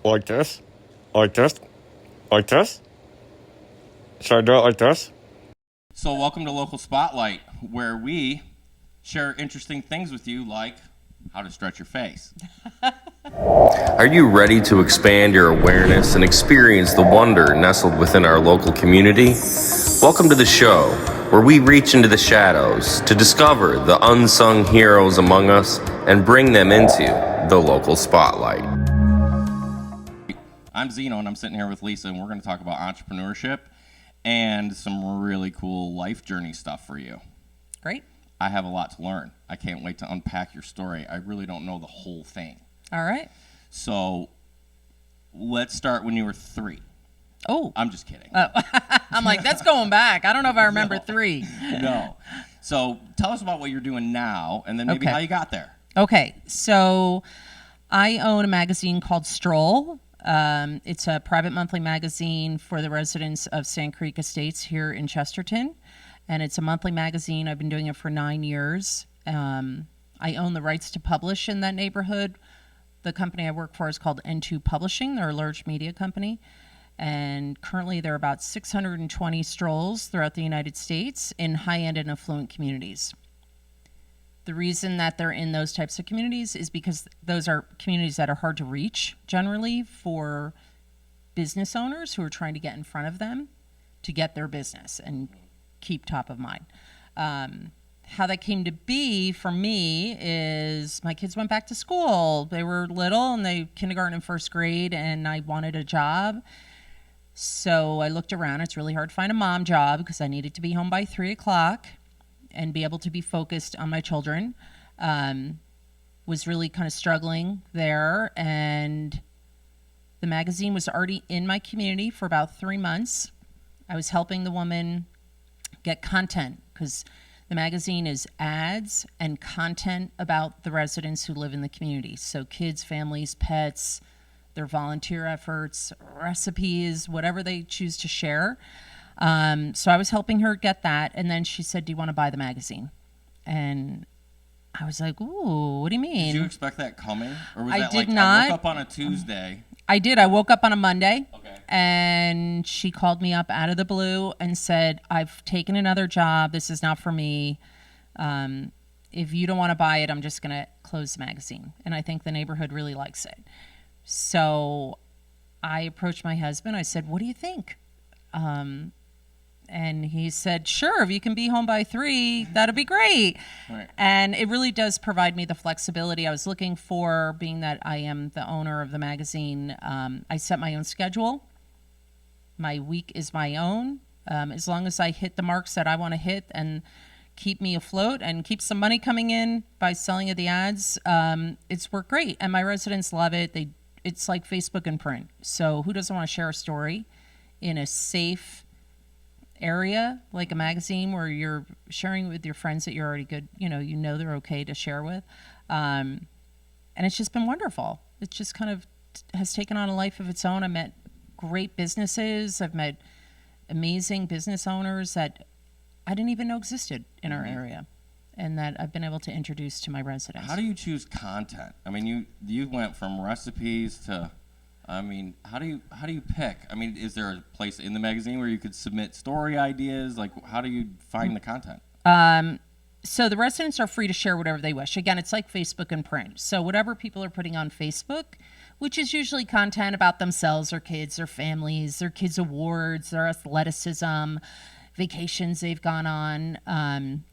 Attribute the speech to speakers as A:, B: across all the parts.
A: Like this? Like this? Like this? Should I do it like this?
B: So welcome to Local Spotlight, where we share interesting things with you, like how to stretch your face.
C: Are you ready to expand your awareness and experience the wonder nestled within our local community? Welcome to the show, where we reach into the shadows to discover the unsung heroes among us and bring them into the local spotlight.
B: I'm Zeno, and I'm sitting here with Lisa, and we're going to talk about entrepreneurship and some really cool life journey stuff for you.
D: Great.
B: I have a lot to learn. I can't wait to unpack your story. I really don't know the whole thing.
D: All right.
B: So let's start when you were 3.
D: Oh.
B: I'm just kidding.
D: Oh. I'm like, that's going back. I don't know if I remember 3.
B: No. So tell us about what you're doing now, and then maybe how you got there.
D: Okay. So I own a magazine called Stroll. It's a private monthly magazine for the residents of Sand Creek Estates here in Chesterton. And it's a monthly magazine. I've been doing it for 9 years. I own the rights to publish in that neighborhood. The company I work for is called N2 Publishing. They're a large media company. And currently there are about 620 strolls throughout the United States in high-end and affluent communities. The reason that they're in those types of communities is because those are communities that are hard to reach generally for business owners who are trying to get in front of them to get their business and keep top of mind. How that came to be for me is my kids went back to school. They were little and they kindergarten and first grade, and I wanted a job. So I looked around. It's really hard to find a mom job because I needed to be home by 3 o'clock and be able to be focused on my children. Was really kind of struggling there, and the magazine was already in my community for about 3 months. I was helping the woman get content because the magazine is ads and content about the residents who live in the community. So kids, families, pets, their volunteer efforts, recipes, whatever they choose to share. So I was helping her get that, and then she said, "Do you want to buy the magazine?" And I was like, "Ooh, what do you mean?"
B: Did you expect that coming? Or was
D: I
B: that
D: did
B: like,
D: not.
B: I woke up on a Tuesday?
D: I did. I woke up on a Monday,
B: Okay.
D: and she called me up out of the blue and said, "I've taken another job. This is not for me. If you don't want to buy it, I'm just going to close the magazine." And I think the neighborhood really likes it. So I approached my husband. I said, "What do you think?" And he said, "Sure, if you can be home by 3, that'd be great."
B: Right.
D: And it really does provide me the flexibility I was looking for, being that I am the owner of the magazine. I set my own schedule. My week is my own. As long as I hit the marks that I want to hit and keep me afloat and keep some money coming in by selling of the ads, it's worked great. And my residents love it. It's like Facebook and print. So who doesn't want to share a story in a safe area like a magazine where you're sharing with your friends that you're already good, you know they're okay to share with. And it's just been wonderful. It just kind of has taken on a life of its own. I met great businesses. I've met amazing business owners that I didn't even know existed in our area, and that I've been able to introduce to my residents.
B: How do you choose content? I mean, you went from recipes to, how do you pick? I mean, is there a place in the magazine where you could submit story ideas? Like, how do you find the content?
D: So the residents are free to share whatever they wish. Again, it's like Facebook and print. So whatever people are putting on Facebook, which is usually content about themselves, their kids, their families, their kids' awards, their athleticism, vacations they've gone on.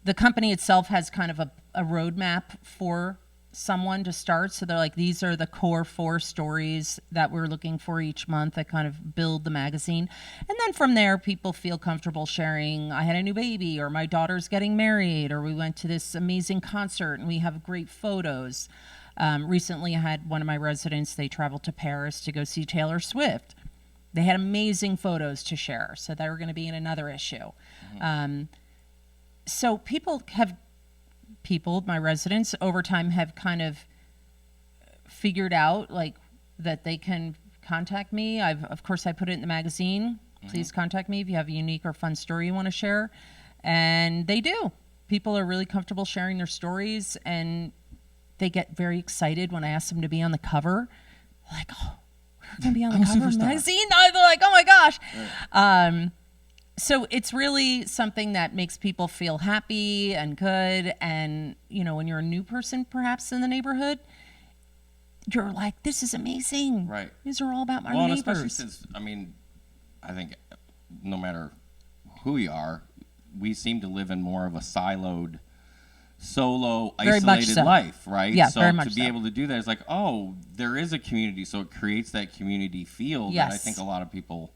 D: The company itself has kind of a roadmap for someone to start. So they're like, these are the core 4 stories that we're looking for each month that kind of build the magazine. And then from there, people feel comfortable sharing, I had a new baby, or my daughter's getting married, or we went to this amazing concert and we have great photos. Recently, I had one of my residents, they traveled to Paris to go see Taylor Swift. They had amazing photos to share, so they were going to be in another issue. Mm-hmm. So my residents over time have kind of figured out like that they can contact me. Of course, I put it in the magazine. Please contact me if you have a unique or fun story you want to share. And they do. People are really comfortable sharing their stories, and they get very excited when I ask them to be on the cover like, oh, we're going to be on
B: I'm
D: the
B: a
D: cover of
B: superstar.
D: magazine. They're like, oh my gosh.
B: Right.
D: So it's really something that makes people feel happy and good. And, you know, when you're a new person, perhaps in the neighborhood, you're like, this is amazing.
B: Right.
D: These are all about my
B: Well, and
D: neighbors.
B: especially since, I mean, I think no matter who we are, we seem to live in more of a siloed, solo,
D: Very much
B: isolated
D: so.
B: life, right?
D: Yeah,
B: so
D: very much
B: to be
D: so.
B: able to do that is like, oh, there is a community, so it creates that community feel that I
D: Yes.
B: think a lot of people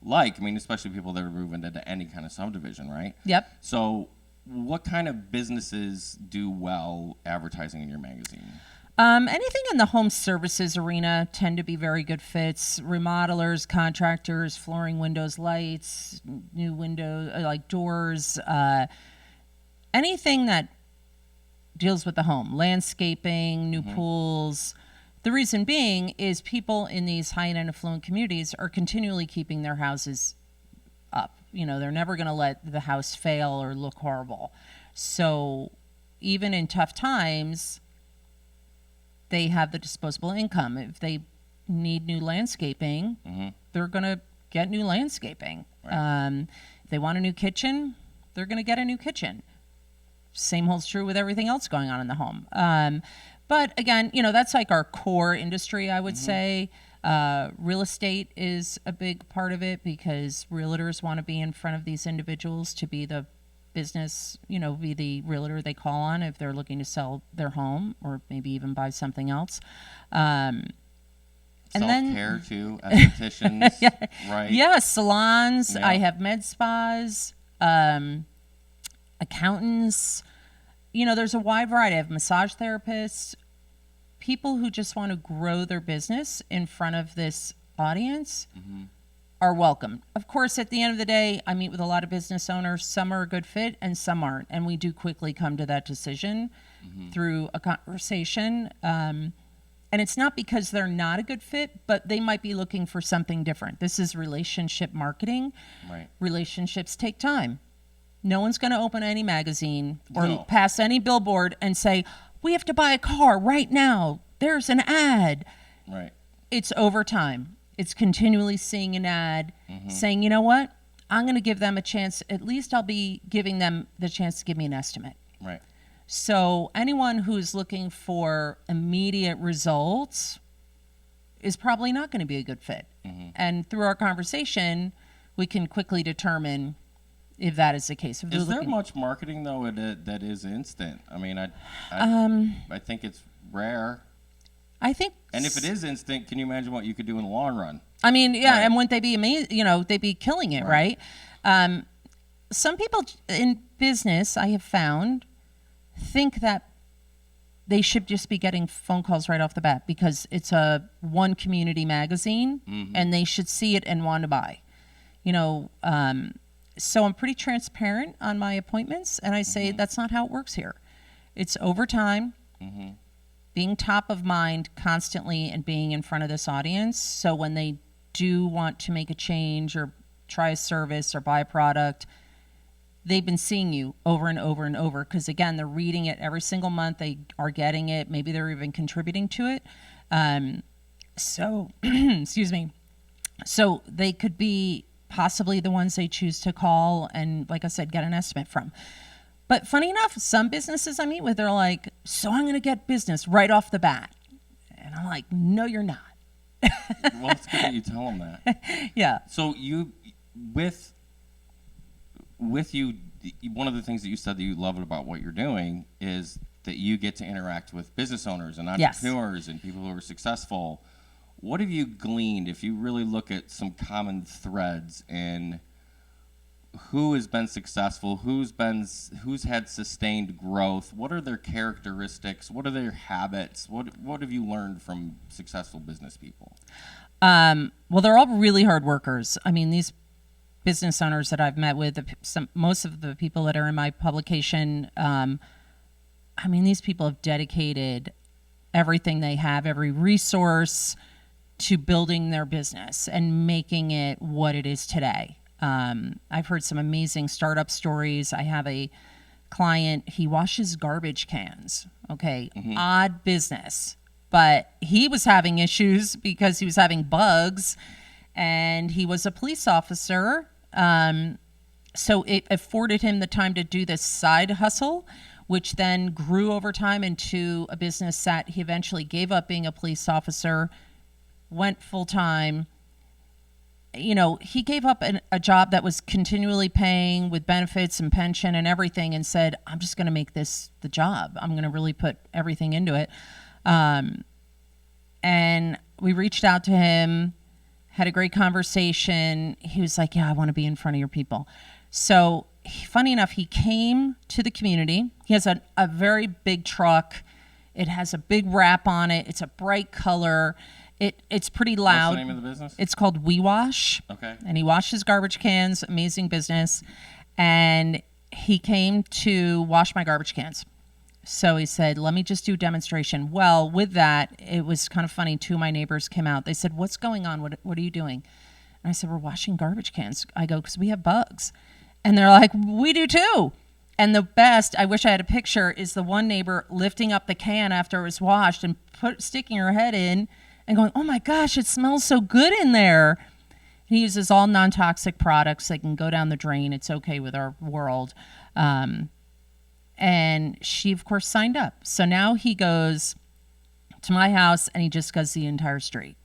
B: like. I mean, especially people that are moving into any kind of subdivision, right?
D: Yep.
B: So what kind of businesses do well advertising in your magazine?
D: Anything in the home services arena tend to be very good fits. Remodelers, contractors, flooring, windows, lights, new windows, like doors, anything that deals with the home, landscaping, new pools. The reason being is people in these high-end and affluent communities are continually keeping their houses up. You know, they're never going to let the house fail or look horrible. So even in tough times, they have the disposable income. If they need new landscaping, they're going to get new landscaping.
B: Right.
D: If they want a new kitchen, they're going to get a new kitchen. Same holds true with everything else going on in the home. But again, you know, that's like our core industry, I would say. Real estate is a big part of it because realtors want to be in front of these individuals to be the business, you know, be the realtor they call on if they're looking to sell their home or maybe even buy something else. And then
B: Self-care too, estheticians, right?
D: yeah, salons.
B: Yeah.
D: I have med spas, accountants. You know, there's a wide variety. I have massage therapists, people who just want to grow their business in front of this audience are welcome. Of course, at the end of the day, I meet with a lot of business owners. Some are a good fit and some aren't. And we do quickly come to that decision through a conversation. And it's not because they're not a good fit, but they might be looking for something different. This is relationship marketing.
B: Right.
D: Relationships take time. No one's going to open any magazine or
B: No.
D: pass any billboard and say, we have to buy a car right now. There's an ad.
B: Right.
D: It's over time. It's continually seeing an ad saying, you know what? I'm going to give them a chance. At least I'll be giving them the chance to give me an estimate.
B: Right.
D: So anyone who's looking for immediate results is probably not going to be a good fit. And through our conversation, we can quickly determine if that is the case. If they're
B: Is there
D: looking-
B: much marketing though that is instant? I mean, I think it's rare.
D: I think,
B: And if it is instant, can you imagine what you could do in the long run?
D: I mean, yeah,
B: Right.
D: and wouldn't they be amazing? You know, they'd be killing it, right? Some people in business, I have found, think that they should just be getting phone calls right off the bat because it's a one community magazine and they should see it and want to buy. You know, so I'm pretty transparent on my appointments, and I say that's not how it works here. It's over time, being top of mind constantly and being in front of this audience. So when they do want to make a change or try a service or buy a product, they've been seeing you over and over and over because, again, they're reading it every single month. They are getting it. Maybe they're even contributing to it. So, excuse me. So they could be possibly the ones they choose to call and, like I said, get an estimate from. But funny enough, some businesses I meet with, they're like, so I'm going to get business right off the bat. And I'm like, no, you're not.
B: Well, it's good that you tell them that.
D: Yeah.
B: So you, with you, one of the things that you said that you love about what you're doing is that you get to interact with business owners and
D: Yes.
B: entrepreneurs and people who are successful. What have you gleaned if you really look at some common threads in who has been successful, who's had sustained growth? What are their characteristics? What are their habits? What have you learned from successful business people?
D: Well, they're all really hard workers. I mean, these business owners that I've met with, most of the people that are in my publication, I mean, these people have dedicated everything they have, every resource to building their business and making it what it is today. I've heard some amazing startup stories. I have a client, he washes garbage cans. Okay, odd business. but he was having issues because he was having bugs, and he was a police officer. So it afforded him the time to do this side hustle, which then grew over time into a business that he eventually gave up being a police officer, went full time. You know, he gave up a job that was continually paying with benefits and pension and everything, and said, I'm just going to make this the job. I'm going to really put everything into it. And we reached out to him, had a great conversation. He was like, yeah, I want to be in front of your people. So funny enough, he came to the community. He has a very big truck. It has a big wrap on it. It's a bright color. It's pretty loud.
B: What's the name of the business?
D: It's called We Wash.
B: Okay.
D: And he washes garbage cans. Amazing business. And he came to wash my garbage cans. So he said, let me just do a demonstration. Well, with that, it was kind of funny. Two of my neighbors came out. They said, what's going on? What are you doing? And I said, we're washing garbage cans. I go, because we have bugs. And they're like, we do too. And the best, I wish I had a picture, is the one neighbor lifting up the can after it was washed and sticking her head in and going, oh my gosh, it smells so good in there. He uses all non-toxic products. They can go down the drain. It's okay with our world. And she, of course, signed up. So now he goes to my house and he just does the entire street.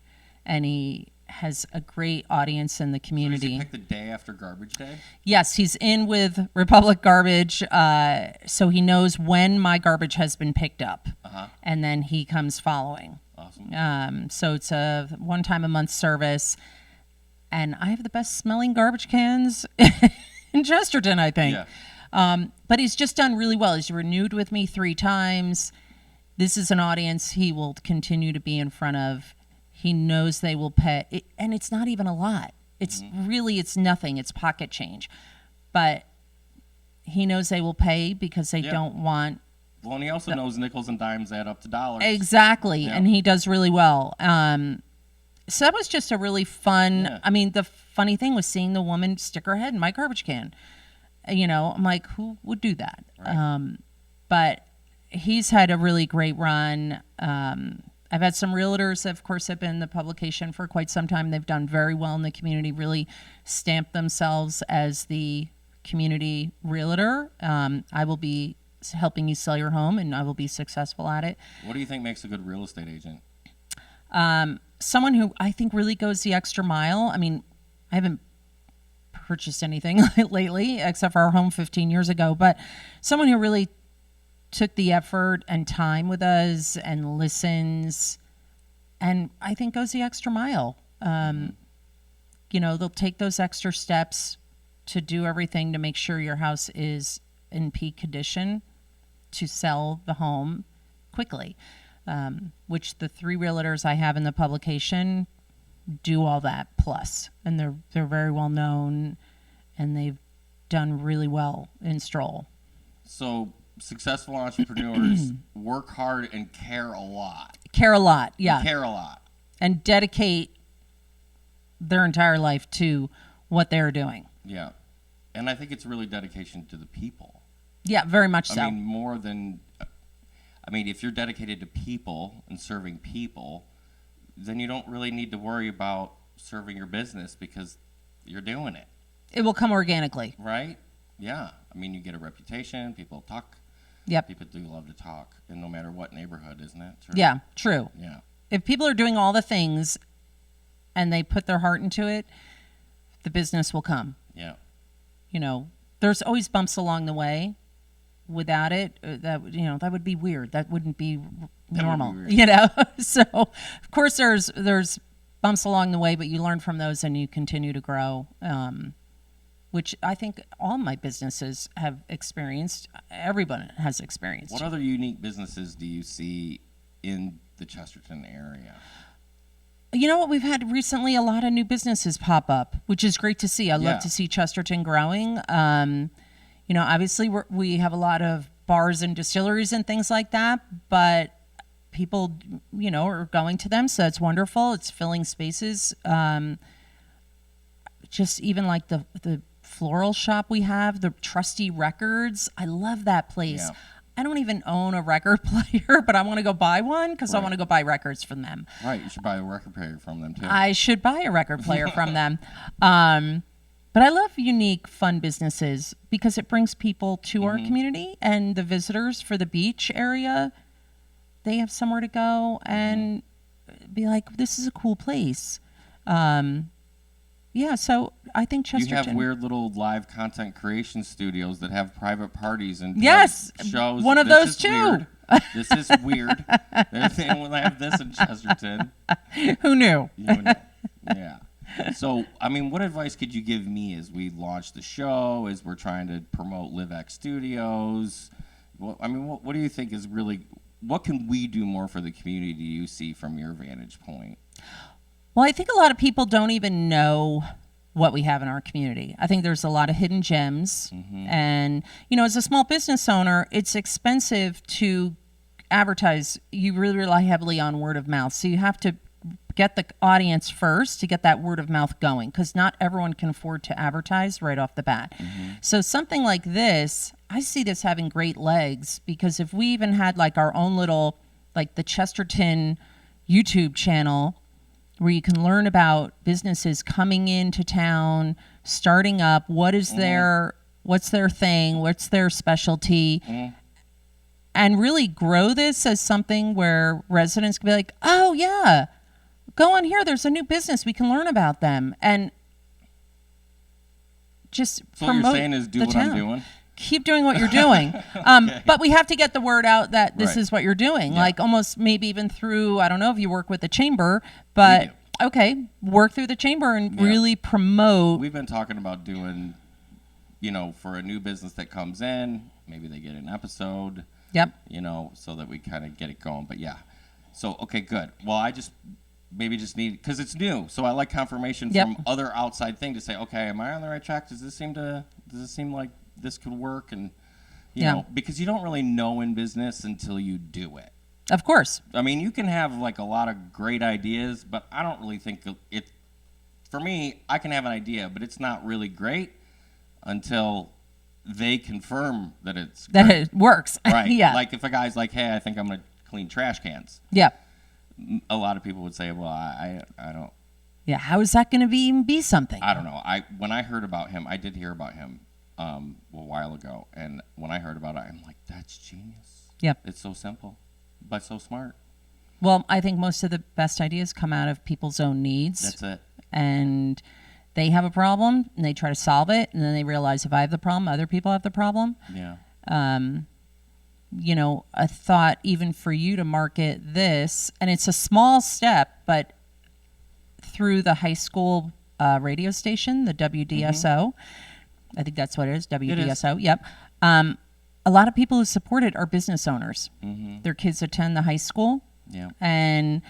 D: And he has a great audience in the community.
B: Does he pick the day after Garbage Day?
D: Yes, he's in with Republic Garbage, so he knows when my garbage has been picked up. And then he comes following.
B: Awesome.
D: So it's a one-time-a-month service. And I have the best smelling garbage cans in Chesterton, I think.
B: Yeah.
D: But he's just done really well. He's renewed with me 3 times. This is an audience he will continue to be in front of. He knows they will pay. And it's not even a lot. It's really, it's nothing. It's pocket change. But he knows they will pay because they don't want.
B: Well, and he also knows nickels and dimes add up to dollars.
D: Exactly.
B: Yeah.
D: And he does really well. So that was just a really fun.
B: Yeah.
D: I mean, the funny thing was seeing the woman stick her head in my garbage can. You know, I'm like, who would do that?
B: Right.
D: But he's had a really great run. I've had some realtors that, of course, have been in the publication for quite some time. They've done very well in the community, really stamped themselves as the community realtor. I will be helping you sell your home, and I will be successful at it.
B: What do you think makes a good real estate agent?
D: Someone who I think really goes the extra mile. I mean, I haven't purchased anything lately except for our home 15 years ago, but someone who really took the effort and time with us and listens, and I think goes the extra mile. You know, they'll take those extra steps to do everything to make sure your house is in peak condition to sell the home quickly, which the 3 realtors I have in the publication do all that plus, and they're very well known, and they've done really well in Stroll.
B: So successful entrepreneurs work hard and care a lot.
D: Care a lot, yeah.
B: Care a lot.
D: And dedicate their entire life to what they're doing.
B: Yeah. And I think it's really dedication to the people.
D: Yeah, very much so.
B: I mean, more than, I mean, if you're dedicated to people and serving people, then you don't really need to worry about serving your business because you're doing it.
D: It will come organically.
B: Right? Yeah. I mean, you get a reputation, people talk.
D: Yep.
B: People do love to talk, and no matter what neighborhood, isn't it? True?
D: Yeah, true.
B: Yeah.
D: If people are doing all the things and they put their heart into it, the business will come.
B: Yeah.
D: You know, there's always bumps along the way. Without it, that would be weird. That wouldn't be normal.
B: That would be weird.
D: You know, so of course there's bumps along the way, but you learn from those and you continue to grow. Which I think all my businesses have experienced. Everyone has experienced.
B: What other unique businesses do you see in the Chesterton area?
D: You know what? We've had recently a lot of new businesses pop up, which is great to see. I love to see Chesterton growing. You know, obviously we have a lot of bars and distilleries and things like that, but people, you know, are going to them, so it's wonderful. It's filling spaces. Just even like the floral shop we have, the Trusty Records. I love that place.
B: Yeah.
D: I don't even own a record player, but I want to go buy one because I want to go buy records from them.
B: Right, you should buy a record player from them too.
D: I should buy a record player from them. But I love unique, fun businesses because it brings people to our community, and the visitors for the beach area, they have somewhere to go and be like, this is a cool place. Yeah, so I think Chesterton.
B: You have weird little live content creation studios that have private parties and
D: yes,
B: shows.
D: One of those too.
B: This is weird. They will have this in Chesterton.
D: Who knew?
B: Yeah. So, I mean, what advice could you give me as we launch the show, as we're trying to promote LiveXStudios? Well, I mean, what do you think is really, what can we do more for the community, do you see from your vantage point?
D: Well, I think a lot of people don't even know what we have in our community. I think there's a lot of hidden gems. And, you know, as a small business owner, it's expensive to advertise. You really rely heavily on word of mouth. So you have to get the audience first to get that word of mouth going, because not everyone can afford to advertise right off the bat. So something like this, I see this having great legs, because if we even had like our own little, like the Chesterton YouTube channel, where you can learn about businesses coming into town, starting up, what is what's their thing, what's their specialty, and really grow this as something where residents can be like, oh yeah, go on here, there's a new business, we can learn about them, and just
B: so what
D: promote
B: you're saying is do
D: the
B: what
D: town.
B: I'm doing?
D: Keep doing what you're doing. But we have to get the word out that this is what you're doing. Like almost maybe even through, I don't know if you work with the chamber, but okay, work through the chamber and really promote.
B: We've been talking about doing, you know, for a new business that comes in, maybe they get an episode.
D: Yep.
B: You know, so that we kind of get it going. But yeah. So, okay, good. Well, I just need, because it's new. So I like confirmation from other outside thing to say, okay, am I on the right track? Does this seem like this could work? And, you know, because you don't really know in business until you do it.
D: Of course.
B: I mean, you can have like a lot of great ideas, but I don't really think it, for me, I can have an idea, but it's not really great until they confirm that it's
D: that
B: great.
D: it works.
B: Right.
D: Yeah.
B: Like if a guy's like, hey, I think I'm going to clean trash cans.
D: Yeah.
B: A lot of people would say, well, I don't.
D: Yeah. How is that going to even be something?
B: I don't know. When I heard about him, I did hear about him a while ago. And when I heard about it, I'm like, that's genius.
D: Yep.
B: It's so simple, but so smart.
D: Well, I think most of the best ideas come out of people's own needs.
B: That's it.
D: And they have a problem and they try to solve it. And then they realize if I have the problem, other people have the problem.
B: Yeah.
D: You know, a thought even for you to market this, and it's a small step, but through the high school radio station, the WDSO, I think that's what it is, WDSO, yep. A lot of people who support it are business owners. Their kids attend the high school.
B: Yeah.
D: And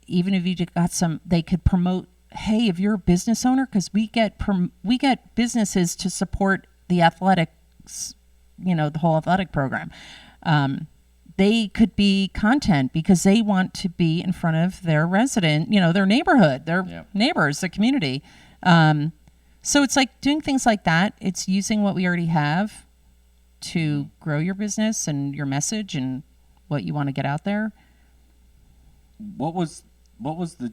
D: even if you got some, they could promote, hey, if you're a business owner, because we get businesses to support the athletics, you know, the whole athletic program. They could be content because they want to be in front of their resident, you know, their neighborhood, their neighbors, the community. So it's like doing things like that. It's using what we already have to grow your business and your message and what you want to get out there.
B: What was the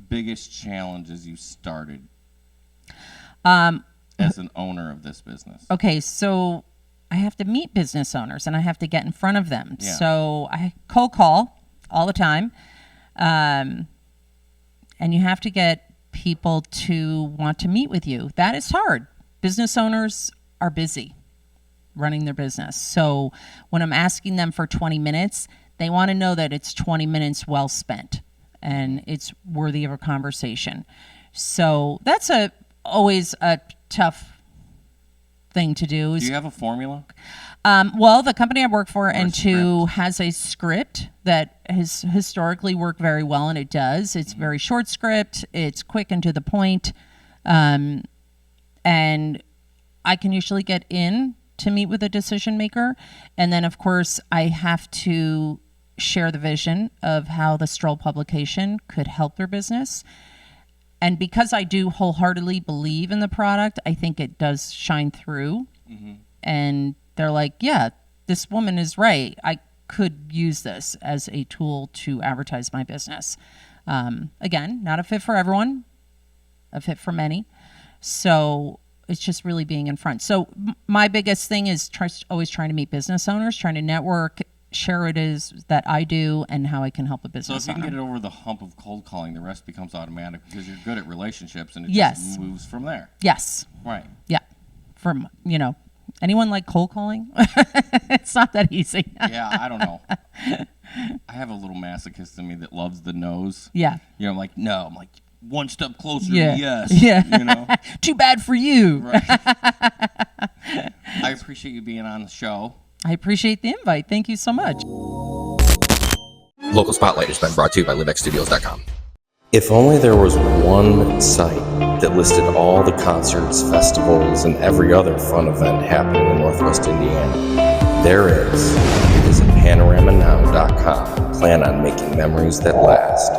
B: biggest challenge as you started as an owner of this business?
D: Okay, so I have to meet business owners and I have to get in front of them.
B: Yeah.
D: So I cold call all the time. And you have to get people to want to meet with you. That is hard. Business owners are busy running their business. So when I'm asking them for 20 minutes, they want to know that it's 20 minutes well spent and it's worthy of a conversation. So that's always a tough thing to do.
B: Do you have a formula?
D: Well, the company I work for,
B: Or
D: N2, has a script that has historically worked very well, and it does. It's very short script. It's quick and to the point. And I can usually get in to meet with a decision maker. And then, of course, I have to share the vision of how the Stroll publication could help their business. And because I do wholeheartedly believe in the product, I think it does shine through. And they're like, yeah, this woman is right. I could use this as a tool to advertise my business. Again, not a fit for everyone, a fit for many. So it's just really being in front. So my biggest thing is always trying to meet business owners, trying to network, share what it is that I do and how I can help a business
B: So if you
D: owner.
B: can get it over the hump of cold calling, the rest becomes automatic because you're good at relationships and it
D: Yes.
B: just moves from there.
D: Yes.
B: Right.
D: Yeah. From, anyone like cold calling? It's not that easy.
B: Yeah, I don't know. I have a little masochist in me that loves the no's.
D: Yeah.
B: I'm like, no. I'm like, one step closer
D: Yeah.
B: to yes.
D: Yeah. Too bad for you.
B: Right. I appreciate you being on the show.
D: I appreciate the invite. Thank you so much.
C: Local Spotlight has been brought to you by LiveXStudios.com. If only there was one site that listed all the concerts, festivals, and every other fun event happening in Northwest Indiana. There is. Visit panoramanow.com. Plan on making memories that last.